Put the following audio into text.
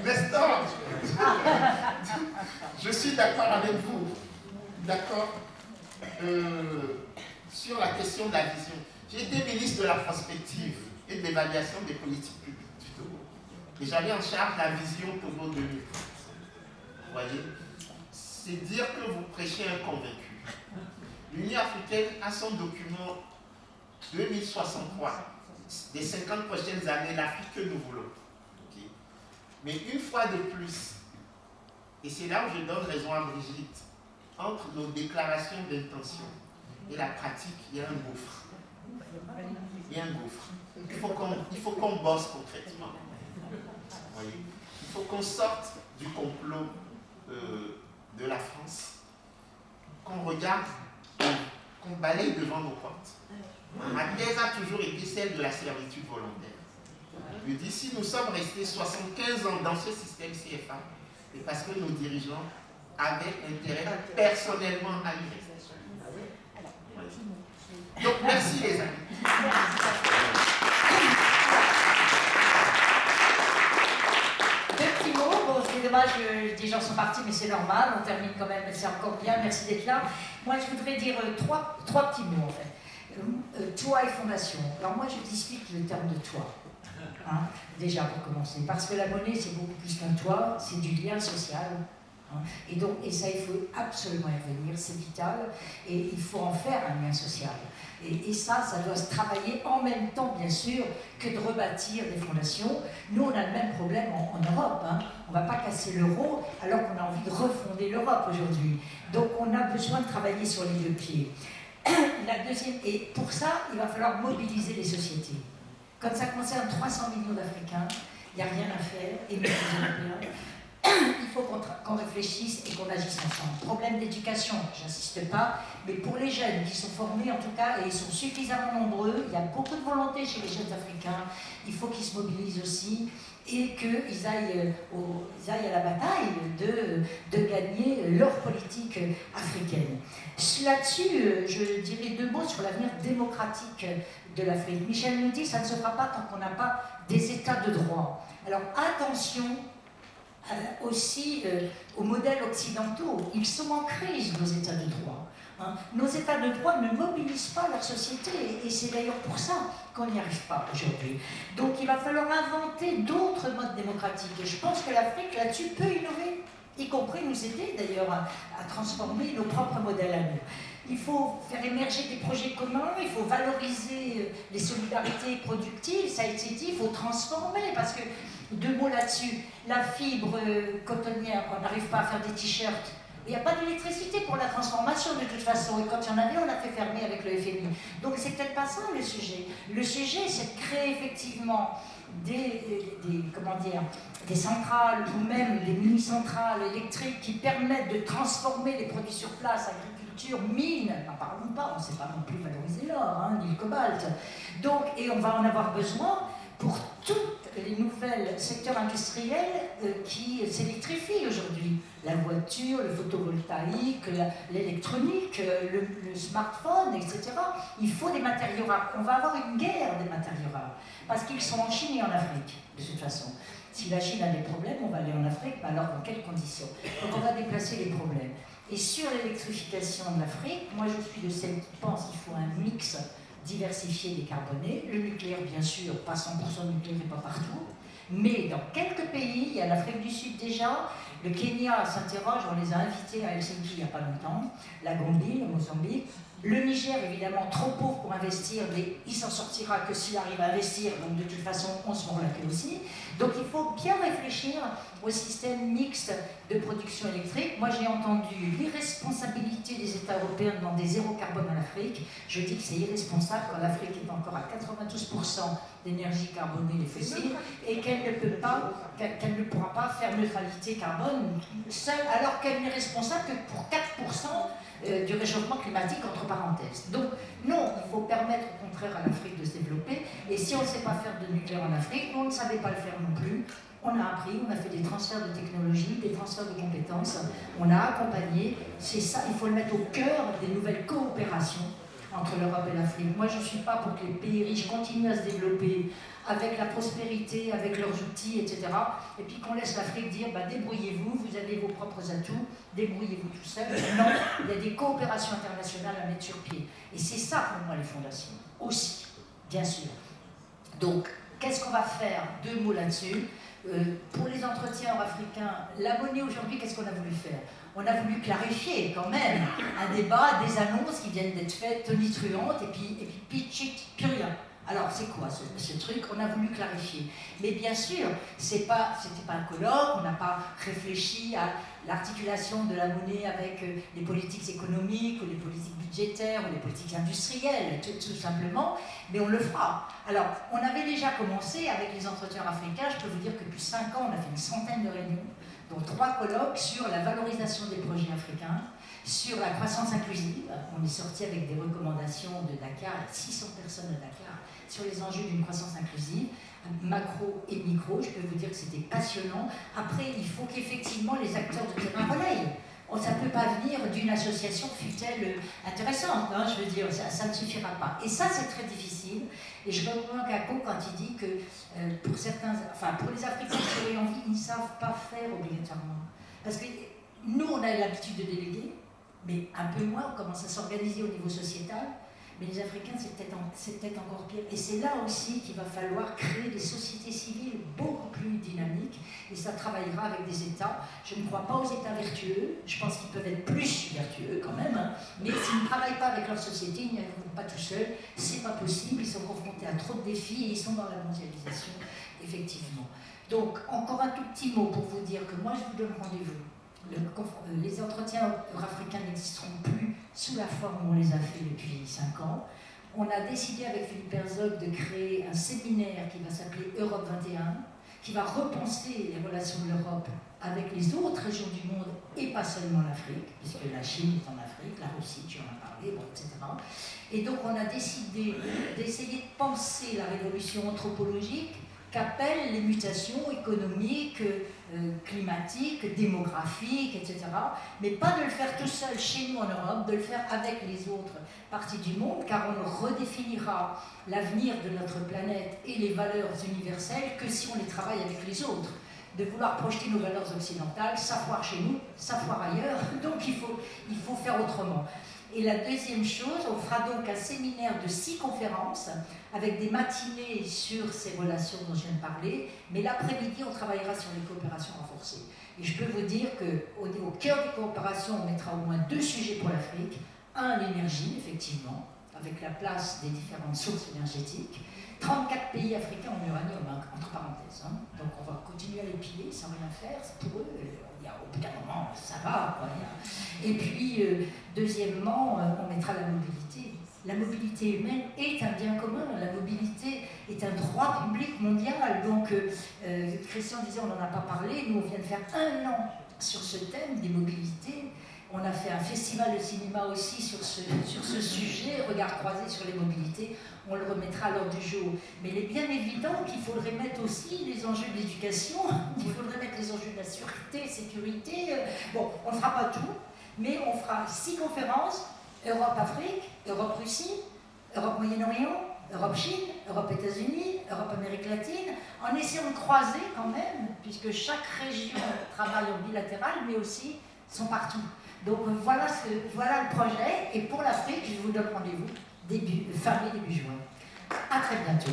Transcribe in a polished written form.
Nestor, je suis d'accord avec vous. D'accord sur la question de la vision. J'ai été ministre de la prospective et de l'évaluation des politiques publiques du Togo. Et j'avais en charge la vision Togo 2030. Vous voyez, c'est dire que vous prêchez un convaincu. L'Union africaine a son document 2063, des 50 prochaines années, l'Afrique que nous voulons. Okay. Mais une fois de plus, et c'est là où je donne raison à Brigitte, entre nos déclarations d'intention et la pratique, il y a un gouffre. Il y a un gouffre. Il faut qu'on bosse concrètement. Vous voyez, il faut qu'on sorte du complot de la France, qu'on regarde, qu'on balaye devant nos portes. Ma thèse a toujours été celle de la servitude volontaire. Je dis, si nous sommes restés 75 ans dans ce système CFA, c'est parce que nos dirigeants avaient intérêt personnellement à y rester. Donc, merci les amis. Deux petits mots. Bon, c'est dommage, des gens sont partis, mais c'est normal. On termine quand même, c'est encore bien. Merci d'être là. Moi, je voudrais dire trois petits mots, en fait. Toi et fondation. Alors moi, je discute le terme de toi. Hein, déjà, pour commencer. Parce que la monnaie, c'est beaucoup plus qu'un toit, c'est du lien social. Hein, et ça, il faut absolument y revenir, c'est vital. Et il faut en faire un lien social. Et ça doit se travailler en même temps, bien sûr, que de rebâtir des fondations. Nous, on a le même problème en Europe. Hein. On ne va pas casser l'euro alors qu'on a envie de refonder l'Europe aujourd'hui. Donc, on a besoin de travailler sur les deux pieds. La deuxième, et pour ça, il va falloir mobiliser les sociétés. Comme ça concerne 300 millions d'Africains, il n'y a rien à faire, et même les Européens. Il faut qu'on réfléchisse et qu'on agisse ensemble. Problème d'éducation, j'insiste pas, mais pour les jeunes qui sont formés en tout cas, et ils sont suffisamment nombreux, il y a beaucoup de volonté chez les jeunes africains, il faut qu'ils se mobilisent aussi et qu'ils aillent à la bataille de gagner leur politique africaine. Là-dessus, je dirais deux mots sur l'avenir démocratique de l'Afrique. Michel nous dit, ça ne se fera pas tant qu'on n'a pas des États de droit. Alors attention aussi aux modèles occidentaux. Ils sont en crise, nos États de droit. Hein. Nos États de droit ne mobilisent pas leur société, et c'est d'ailleurs pour ça qu'on n'y arrive pas aujourd'hui. Donc il va falloir inventer d'autres modes démocratiques, et je pense que l'Afrique là-dessus peut innover, y compris nous aider d'ailleurs à transformer nos propres modèles à nous. Il faut faire émerger des projets communs, il faut valoriser les solidarités productives, ça a été dit, il faut transformer, parce que, deux mots là-dessus, la fibre cotonnière, on n'arrive pas à faire des t-shirts, il n'y a pas d'électricité pour la transformation de toute façon, et quand il y en avait, on l'a fait fermer avec le FMI. Donc c'est peut-être pas ça le sujet. Le sujet, c'est de créer effectivement des centrales, ou même des mini-centrales électriques qui permettent de transformer les produits sur place, agriculture, mines, n'en parlons pas, on ne sait pas non plus valoriser l'or, hein, ni le cobalt. Donc, et on va en avoir besoin pour tous les nouvelles secteurs industriels qui s'électrifient aujourd'hui. La voiture, le photovoltaïque, l'électronique, le smartphone, etc. Il faut des matériaux rares. On va avoir une guerre des matériaux rares, parce qu'ils sont en Chine et en Afrique, de toute façon. Si la Chine a des problèmes, on va aller en Afrique, mais alors dans quelles conditions? Donc on va déplacer les problèmes. Et sur l'électrification de l'Afrique, moi je suis de celles qui pensent qu'il faut un mix diversifié, décarboné. Le nucléaire, bien sûr, pas 100% nucléaire et pas partout. Mais dans quelques pays, il y a l'Afrique du Sud déjà, le Kenya s'interroge, on les a invités à Helsinki il n'y a pas longtemps, la Gambie, le Mozambique. Le Niger, évidemment, trop pauvre pour investir, mais il s'en sortira que s'il arrive à investir, donc de toute façon, on se mord la queue aussi. Donc il faut bien réfléchir au système mixte de production électrique. Moi, j'ai entendu l'irresponsabilité des États européens de demander zéro carbone en Afrique. Je dis que c'est irresponsable quand l'Afrique est encore à 92% d'énergie carbonée des fossiles et qu'elle ne pourra pas faire neutralité carbone seule, alors qu'elle n'est responsable que pour 4% du réchauffement climatique, entre parenthèses. Donc non, il faut permettre au contraire à l'Afrique de se développer, et si on ne sait pas faire de nucléaire en Afrique, on ne savait pas le faire non plus, on a appris, on a fait des transferts de technologie, des transferts de compétences, on a accompagné, c'est ça, il faut le mettre au cœur des nouvelles coopérations entre l'Europe et l'Afrique. Moi, je ne suis pas pour que les pays riches continuent à se développer avec la prospérité, avec leurs outils, etc. Et puis qu'on laisse l'Afrique dire, bah, débrouillez-vous, vous avez vos propres atouts, débrouillez-vous tout seul. Non, il y a des coopérations internationales à mettre sur pied. Et c'est ça pour moi les fondations, aussi, bien sûr. Donc, qu'est-ce qu'on va faire? 2 mots là-dessus. Pour les entretiens africains, la monnaie aujourd'hui, qu'est-ce qu'on a voulu faire? On a voulu clarifier quand même un débat, des annonces qui viennent d'être faites tonitruantes, et puis plus rien. Alors, c'est quoi ce truc? On a voulu clarifier. Mais bien sûr, c'était pas un colloque, on n'a pas réfléchi à l'articulation de la monnaie avec les politiques économiques, ou les politiques budgétaires, ou les politiques industrielles, tout simplement, mais on le fera. Alors, on avait déjà commencé avec les entretiens africains, je peux vous dire que depuis 5 ans, on a fait une centaine de réunions, dont 3 colloques sur la valorisation des projets africains, sur la croissance inclusive. On est sorti avec des recommandations de Dakar, 600 personnes à Dakar, sur les enjeux d'une croissance inclusive, macro et micro. Je peux vous dire que c'était passionnant. Après, il faut qu'effectivement les acteurs de terrain relayent. Ça ne peut pas venir d'une association, fût-elle intéressante, hein, je veux dire, ça ne suffira pas. Et ça, c'est très difficile. Et je rejoins Kako quand il dit que pour les Africains qui auraient envie, ils ne savent pas faire obligatoirement. Parce que nous, on a l'habitude de déléguer, mais un peu moins, on commence à s'organiser au niveau sociétal. Mais les Africains, c'est peut-être encore pire. Et c'est là aussi qu'il va falloir créer des sociétés civiles beaucoup plus dynamiques. Et ça travaillera avec des États. Je ne crois pas aux États vertueux. Je pense qu'ils peuvent être plus vertueux quand même. Hein. Mais s'ils ne travaillent pas avec leur société, ils n'y arriveront pas tout seuls. C'est pas possible. Ils sont confrontés à trop de défis et ils sont dans la mondialisation, effectivement. Donc, encore un tout petit mot pour vous dire que moi, je vous donne rendez-vous. Les entretiens africains n'existeront plus sous la forme où on les a fait depuis 5 ans. On a décidé avec Philippe Herzog de créer un séminaire qui va s'appeler Europe 21, qui va repenser les relations de l'Europe avec les autres régions du monde et pas seulement l'Afrique, puisque la Chine est en Afrique, la Russie, tu en as parlé, bon, etc. Et donc on a décidé d'essayer de penser la révolution anthropologique qu'appellent les mutations économiques, climatiques, démographiques, etc. Mais pas de le faire tout seul chez nous en Europe, de le faire avec les autres parties du monde, car on ne redéfinira l'avenir de notre planète et les valeurs universelles que si on les travaille avec les autres. De vouloir projeter nos valeurs occidentales, ça foire chez nous, ça foire ailleurs, donc il faut faire autrement. Et la deuxième chose, on fera donc un séminaire de 6 conférences avec des matinées sur ces relations dont je viens de parler, mais l'après-midi, on travaillera sur les coopérations renforcées. Et je peux vous dire qu'au cœur des coopérations, on mettra au moins 2 sujets pour l'Afrique. Un, l'énergie, effectivement, avec la place des différentes sources énergétiques. 34 pays africains en uranium, entre parenthèses. Hein. Donc on va continuer à les piller sans rien faire. Pour eux, au bout d'un moment, ça va. Quoi. Et puis, deuxièmement, on mettra la mobilité. La mobilité humaine est un bien commun. La mobilité est un droit public mondial. Donc, Christian disait, on n'en a pas parlé. Nous, on vient de faire 1 an sur ce thème des mobilités. On a fait un festival de cinéma aussi sur ce sujet, regard croisé sur les mobilités. On le remettra à l'ordre du jour. Mais il est bien évident qu'il faudrait mettre aussi les enjeux de l'éducation, il faudrait mettre les enjeux de la sécurité. Bon, on ne fera pas tout, mais on fera 6 conférences, Europe-Afrique, Europe-Russie, Europe-Moyen-Orient, Europe-Chine, Europe-États-Unis, Europe-Amérique latine, en essayant de croiser quand même, puisque chaque région travaille en bilatéral, mais aussi sont partout. Donc voilà le projet, et pour l'Afrique, je vous donne rendez-vous fin mai, début juin. À très bientôt.